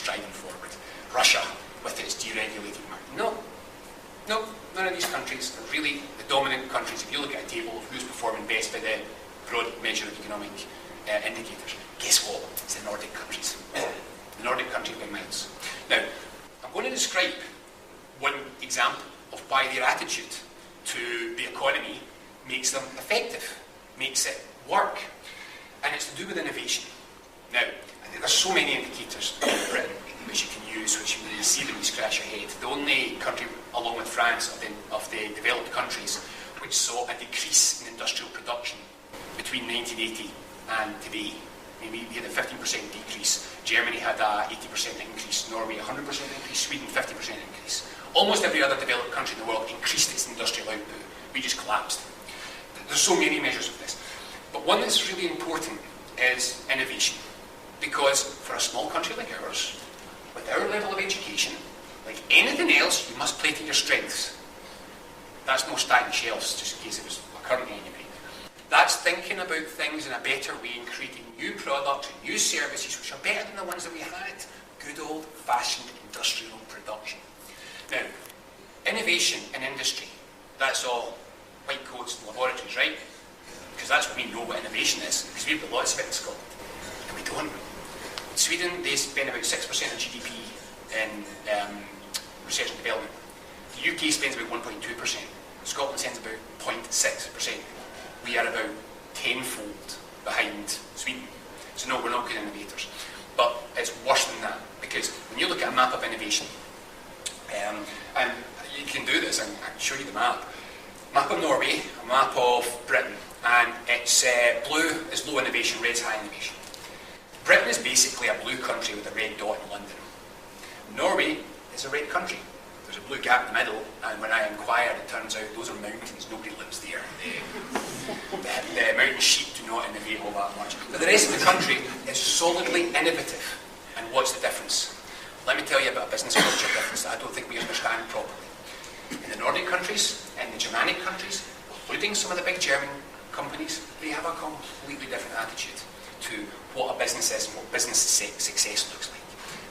striding forward. Russia, with its deregulated market. No, none of these countries are really the dominant countries. If you look at a table of who's performing best by the broad measure of economic indicators, guess what? It's the Nordic countries. The Nordic countries by miles. Now, I'm going to describe one example of why their attitude to the economy makes them effective, makes it work. And it's to do with innovation. Now, there's so many indicators in Britain which you can use, which when you see them, you scratch your head. The only country, along with France, of the developed countries, which saw a decrease in industrial production between 1980 and today. I mean, we had a 15% decrease. Germany had a 80% increase. Norway 100% increase. Sweden 50% increase. Almost every other developed country in the world increased its industrial output. We just collapsed. There's so many measures of this. But one that's really important is innovation. Because for a small country like ours, with our level of education, like anything else, you must play to your strengths. That's no stacking shelves, just in case it was occurring to anybody. That's thinking about things in a better way and creating new products and new services which are better than the ones that we had. Good old-fashioned industrial production. Now, innovation in industry, that's all white coats and laboratories, right? Because that's what we know what innovation is, because we've got lots of it in Scotland. And we don't. In Sweden, they spend about 6% of GDP in research and development. The UK spends about 1.2%. Scotland spends about 0.6%. We are about tenfold behind Sweden. So no, we're not good innovators. But it's worse than that, because when you look at a map of innovation, and you can do this, and I can show you the map. Map of Norway, a map of Britain, and it's blue is low innovation, red is high innovation. Britain is basically a blue country with a red dot in London. Norway is a red country. There's a blue gap in the middle, and when I inquired, it turns out those are mountains. Nobody lives there. The mountain sheep do not innovate all that much. But the rest of the country is solidly innovative. And what's the difference? Let me tell you about a business culture difference that I don't think we understand properly. In the Nordic countries, in the Germanic countries, including some of the big German companies, they have a completely different attitude to what a business is and what business success looks like.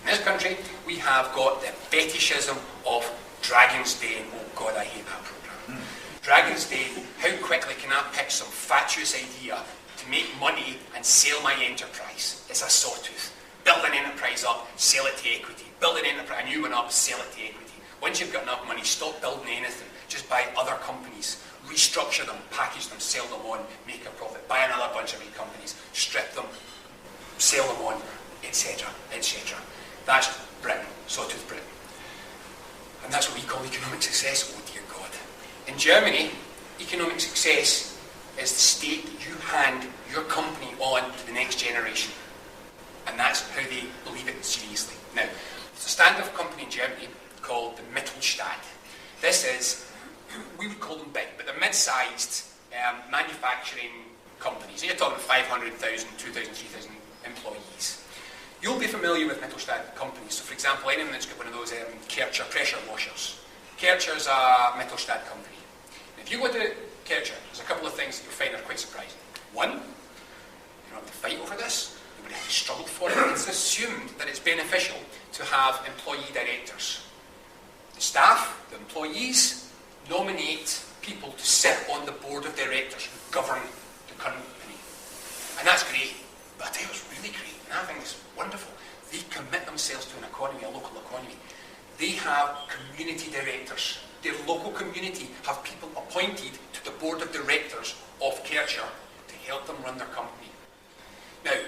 In this country, we have got the fetishism of Dragon's Den. Oh God, I hate that programme. Dragon's Den, how quickly can I pick some fatuous idea to make money and sell my enterprise? It's a sawtooth. Build an enterprise up, sell it to equity. Build an enterprise, a new one up, sell it to equity. Once you've got enough money, stop building anything. Just buy other companies, restructure them, package them, sell them on, make a profit. Buy another bunch of big companies, strip them, sell them on, etc., etc. That's Britain, sawtooth Britain. And that's what we call economic success. Oh dear God. In Germany, economic success is the state that you hand your company on to the next generation. And that's how they believe it seriously. Now, there's a stand-up company in Germany called the Mittelstand. This is, we would call them big, but they're mid-sized manufacturing companies. You're talking 500,000, 2,000, 3,000 employees. You'll be familiar with Mittelstand companies. So, for example, anyone that's got one of those Kärcher pressure washers. Kärcher's a Mittelstand company. If you go to Kärcher, there's a couple of things that you'll find are quite surprising. One, you don't have to fight over this. Nobody has to struggle for it. It's assumed that it's beneficial to have employee directors. The staff, the employees, nominate people to sit on the board of directors who govern the company. And that's great. But I tell you what's really great, and I think it's wonderful. They commit themselves to an economy, a local economy. They have community directors. Their local community have people appointed to the board of directors of Kärcher to help them run their company. Now,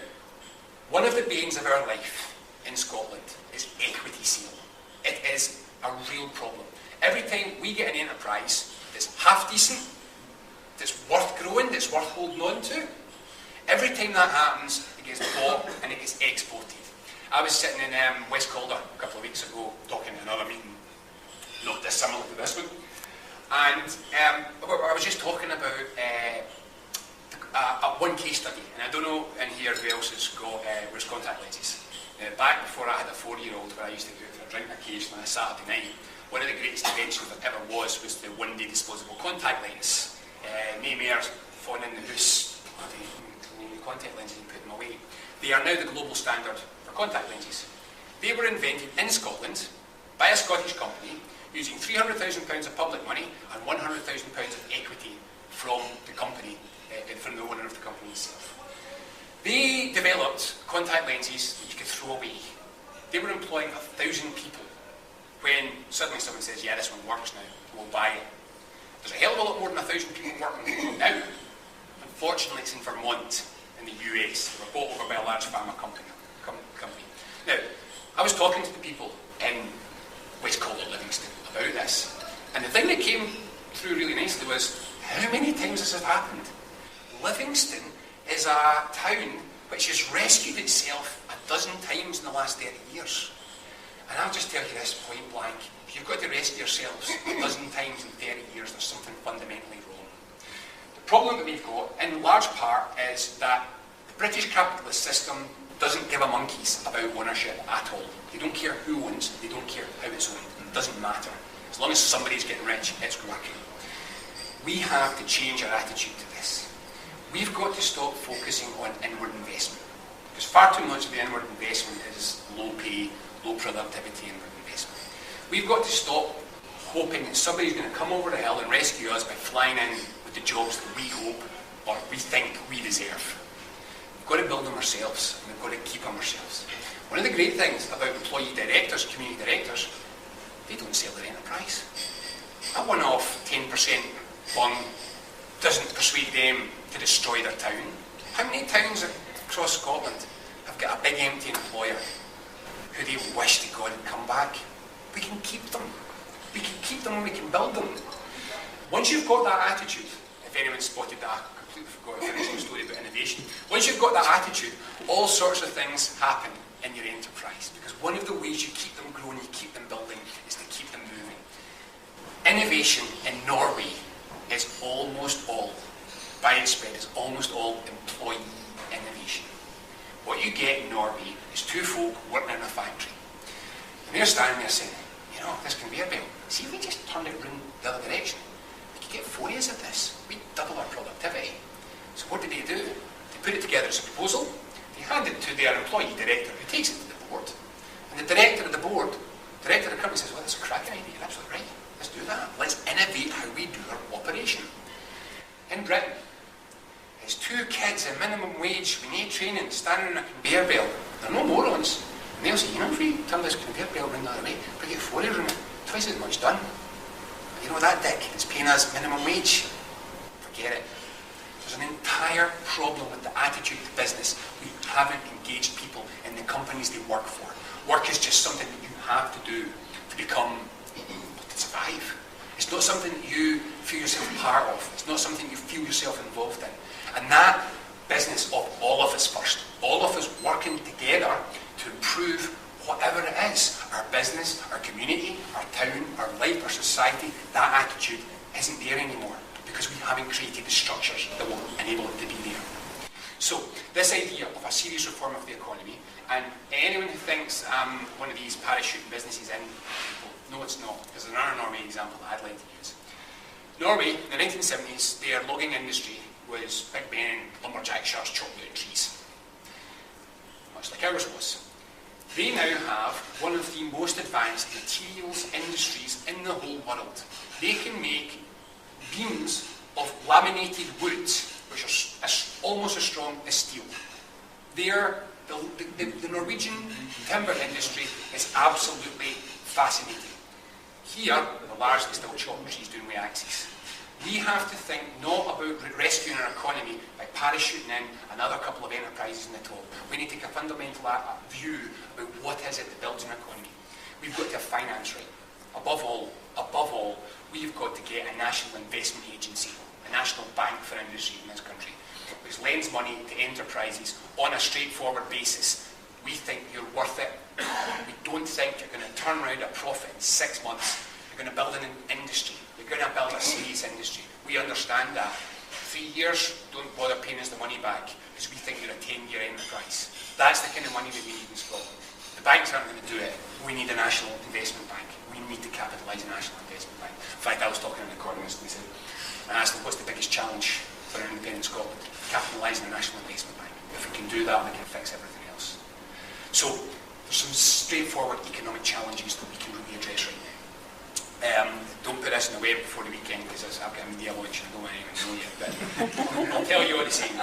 one of the banes of our life in Scotland is equity seal. It is a real problem. Every time we get an enterprise that's half decent, that's worth growing, that's worth holding on to, every time that happens, it gets bought and it gets exported. I was sitting in West Calder a couple of weeks ago talking at another meeting, not dissimilar to this one, and I was just talking about one case study, and I don't know in here who else has got wears contact lenses. Back before I had a 4-year-old, where I used to go for a drink occasionally on a Saturday night, one of the greatest inventions that ever was the one-day disposable contact lens. Nae mare's fallen in the house, contact lenses and put them away. They are now the global standard for contact lenses. They were invented in Scotland by a Scottish company using £300,000 of public money and £100,000 of equity from the company, from the owner of the company itself. They developed contact lenses that you could throw away. They were employing 1,000 people when suddenly someone says, yeah, this one works now, we'll buy it. There's a hell of a lot more than 1,000 people working now. Unfortunately, it's in Vermont, in the US. They were bought over by a large pharma company. Now, I was talking to the people in West Calder, Livingston, about this. And the thing that came through really nicely was, how many times has this happened? Livingston is a town which has rescued itself 12 times in the last 30 years. And I'll just tell you this point blank, if you've got to rescue yourselves 12 times in 30 years, there's something fundamentally wrong. The problem that we've got, in large part, is that the British capitalist system doesn't give a monkeys about ownership at all. They don't care who owns, they don't care how it's owned. It doesn't matter. As long as somebody's getting rich, it's working. We have to change our attitude to this. We've got to stop focusing on inward investment. Because far too much of the inward investment is low pay, low productivity inward investment. We've got to stop hoping that somebody's going to come over the hill and rescue us by flying in with the jobs that we hope or we think we deserve. We've got to build them ourselves, and we've got to keep them ourselves. One of the great things about employee directors, community directors, they don't sell their enterprise. A one-off 10% bung doesn't persuade them to destroy their town. How many towns across Scotland have got a big empty employer who they wish to God had come back? We can keep them. We can keep them and we can build them. Once you've got that attitude, if anyone spotted that, I completely forgot to finish the story about innovation. Once you've got that attitude, all sorts of things happen in your enterprise. Because one of the ways you keep them growing, you keep them building, is to keep them moving. Innovation in Norway is almost all, by its spread, is almost all employee innovation. What you get in Norway is two folk working in a factory. And they're standing there saying, you know, this conveyor belt, see if we just turned it round the other direction, we could get 4 years of this. We'd double our productivity. So what did they do? They put it together as a proposal, they hand it to their employee director, who takes it to the board. And the director of the board, director of the company says, well, that's a cracking idea, you're absolutely right. Let's do that. Let's innovate how we do our operation. In Britain, it's 2 kids at minimum wage with no training standing on a conveyor belt. They're no morons. And they'll say, you know, if we turn this conveyor belt round that way, we get 4 years in it, twice as much done. You know that, Dick? It's paying us minimum wage. Forget it. There's an entire problem with the attitude to business. We haven't engaged people in the companies they work for. Work is just something that you have to do to become, to survive. It's not something that you feel yourself part of. It's not something you feel yourself involved in. And that business of all of us first, all of us working together to improve whatever it is, our business, our community, our town, our life, our society, that attitude isn't there anymore because we haven't created the structures that will enable it to be there. So this idea of a serious reform of the economy, and anyone who thinks one of these parachuting businesses in people, no it's not. There's another Norway example that I'd like to use. Norway, in the 1970s, their logging industry was big men, lumberjack shirts chopped down trees. Much like ours was. They now have one of the most advanced materials industries in the whole world. They can make beams of laminated wood, which are almost as strong as steel. The Norwegian timber industry is absolutely fascinating. Here, they're largely still chopping trees doing with axes. We have to think not about rescuing our economy by parachuting in another couple of enterprises in the top. We need to take a fundamental view about what is it that builds an economy. We've got to have finance right. Above all, we've got to get a national investment agency, a national bank for industry in this country, which lends money to enterprises on a straightforward basis. We think you're worth it. We don't think you're going to turn around a profit in 6 months. You're going to build an industry. You're going to build a serious industry. We understand that. 3 years, don't bother paying us the money back because we think you're a 10-year enterprise. That's the kind of money that we need in Scotland. The banks aren't going to do it. We need a national investment bank. We need to capitalise a national investment bank. In fact, I was talking to an economist and I asked him, what's the biggest challenge for an independent Scotland? Capitalising a national investment bank. If we can do that, we can fix everything else. So, there's some straightforward economic challenges that we can really address right now. Don't put this in the web before the weekend because I've got a media launch and I don't even know yet, but I'll tell you all the same.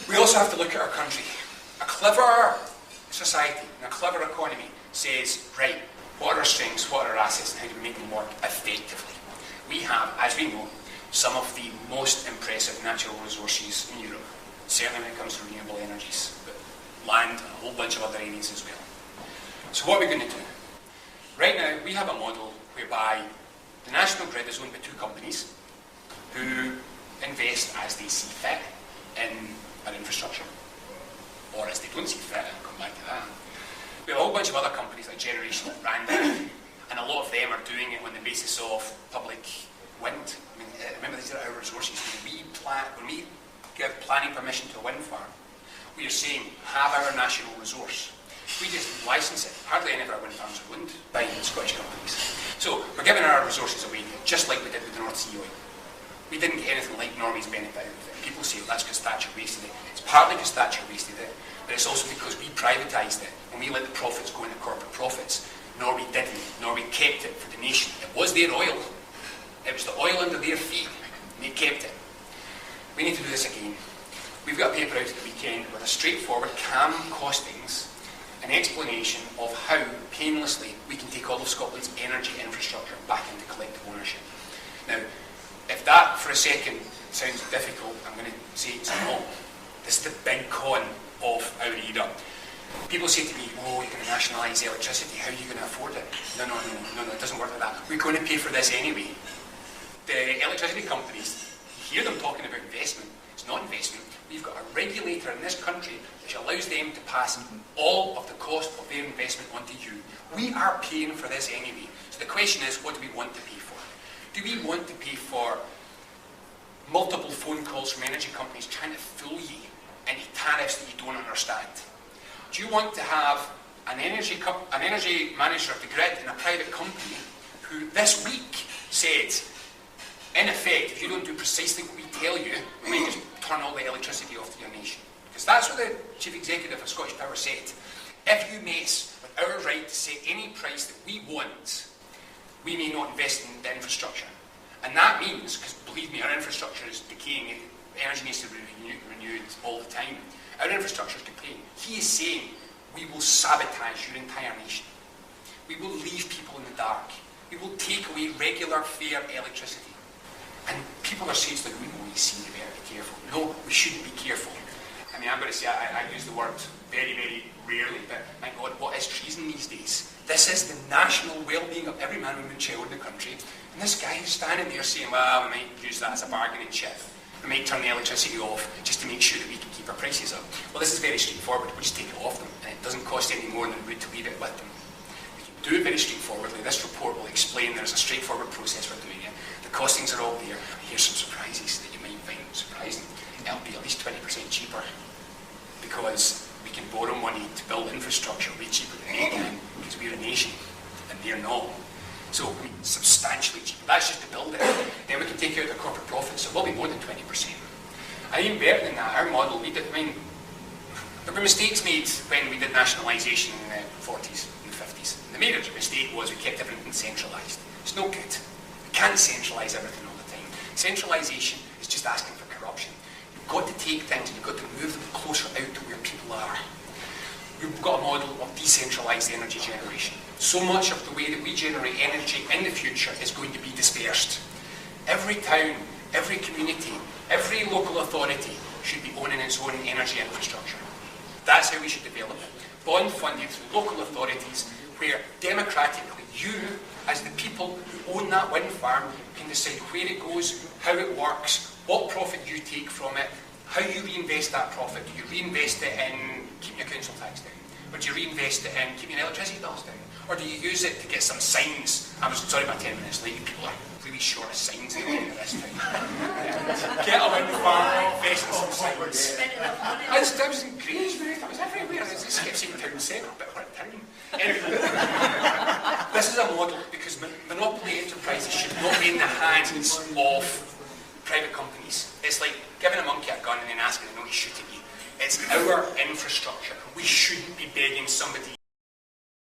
We also have to look at our country. A clever society and a clever economy says, right, what are our strengths, what are our assets, and how do we make them work effectively? We have, as we know, some of the most impressive natural resources in Europe, certainly when it comes to renewable energies, but land and a whole bunch of other areas as well. So what are we going to do? Right now, we have a model whereby the national grid is owned by two companies who invest as they see fit in our infrastructure, or as they don't see fit, and I'll come back to that. We have a whole bunch of other companies like Generation Random, and a lot of them are doing it on the basis of public wind. I mean, remember, these are our resources. When we give planning permission to a wind farm, we are saying, have our national resource. We just license it. Hardly any of our wind farms are owned by Scottish companies. So we're giving our resources away, just like we did with the North Sea oil. We didn't get anything like Norway's benefit out of it. People say, well, that's because Thatcher wasted it. It's partly because Thatcher wasted it, but it's also because we privatised it and we let the profits go into corporate profits. Norway didn't. Norway kept it for the nation. It was their oil. It was the oil under their feet, and they kept it. We need to do this again. We've got a paper out at the weekend with a straightforward CAM costings, an explanation of how painlessly we can take all of Scotland's energy infrastructure back into collective ownership. Now, if that for a second sounds difficult, I'm going to say it's not. This is the big con of our era. People say to me, oh, you're going to nationalise electricity, how are you going to afford it? No, it doesn't work like that. We're going to pay for this anyway. The electricity companies, you hear them talking about investment. It's not investment. We've got a regulator in this country which allows them to pass all of the cost of their investment onto you. We are paying for this anyway. So the question is, what do we want to pay for? Do we want to pay for multiple phone calls from energy companies trying to fool you into tariffs that you don't understand? Do you want to have an energy manager of the grid in a private company who this week said, in effect, if you don't do precisely what we tell you, we may just turn all the electricity off to your nation? Because that's what the Chief Executive of Scottish Power said. If you mess with our right to set any price that we want, we may not invest in the infrastructure. And that means, because believe me, our infrastructure is decaying, energy needs to be renewed all the time. Our infrastructure is decaying. He is saying, we will sabotage your entire nation. We will leave people in the dark. We will take away regular, fair electricity. And people are saying, like, we always seem to be careful. No, we shouldn't be careful. I mean, I'm going to say, I use the word very, very rarely, but my God, what is treason these days? This is the national well-being of every man, woman, and child in the country. And this guy is standing there saying, well, we might use that as a bargaining chip. We might turn the electricity off just to make sure that we can keep our prices up. Well, this is very straightforward. We just take it off them, and it doesn't cost any more than it would to leave it with them. We can do it very straightforwardly. This report will explain there's a straightforward process for doing it. The costings are all there. Here's some surprises that you might find surprising. It'll be at least 20% cheaper because we can borrow money to build infrastructure way cheaper than they can because we're a nation and they're not. So, I mean, substantially cheaper. That's just to build it. Then we can take out the corporate profits, so it will be more than 20%. And even better than that, our model, there were mistakes made when we did nationalisation in the 40s and the 50s. And the major mistake was we kept everything centralised. It's no good. We can't centralise everything all the time. Centralisation is just asking for corruption. You've got to take things and you've got to move them closer out to where people are. We've got a model of decentralised energy generation. So much of the way that we generate energy in the future is going to be dispersed. Every town, every community, every local authority should be owning its own energy infrastructure. That's how we should develop it. Bond funded through local authorities where democratically you, as the people who own that wind farm, can decide where it goes, how it works, what profit you take from it, how you reinvest that profit. Do you reinvest it in keeping your council tax down? Or do you reinvest it in keeping your electricity bills down? Or do you use it to get some signs? I was sorry about 10 minutes late. People are really short of signs at the end of this time. Get a wind farm, invest in some signs. That was great. That was everywhere. It just kept saying town centre, but we're at town. Anyway, this is a model because monopoly enterprises should not be in the hands of private companies. It's like giving a monkey a gun and then asking it not to shoot at you. It's our infrastructure. We shouldn't be begging somebody